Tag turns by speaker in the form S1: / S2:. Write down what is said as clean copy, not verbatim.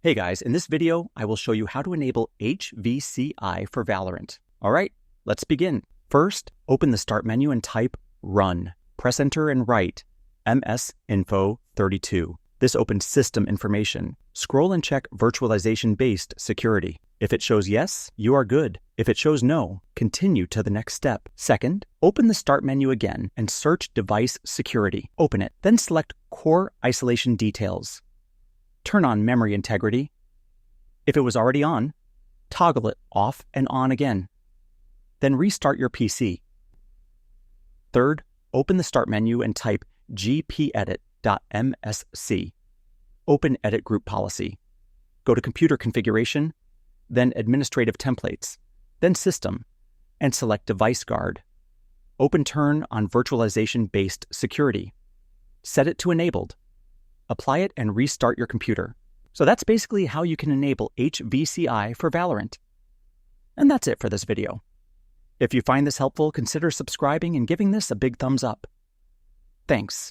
S1: Hey guys, in this video, I will show you how to enable HVCI for Valorant. All right, let's begin. First, open the Start menu and type Run. Press Enter and write MS Info 32. This opens system information. Scroll and check virtualization-based security. If it shows yes, you are good. If it shows no, continue to the next step. Second, open the Start menu again and search Device Security. Open it, then select Core Isolation Details. Turn on memory integrity. If it was already on, toggle it off and on again. Then restart your PC. Third, open the Start menu and type gpedit.msc. Open Edit Group Policy. Go to Computer Configuration, then Administrative Templates, then System, and select Device Guard. Open Turn on Virtualization-Based Security. Set it to Enabled. Apply it and restart your computer. So that's basically how you can enable HVCI for Valorant. And that's it for this video. If you find this helpful, consider subscribing and giving this a big thumbs up. Thanks.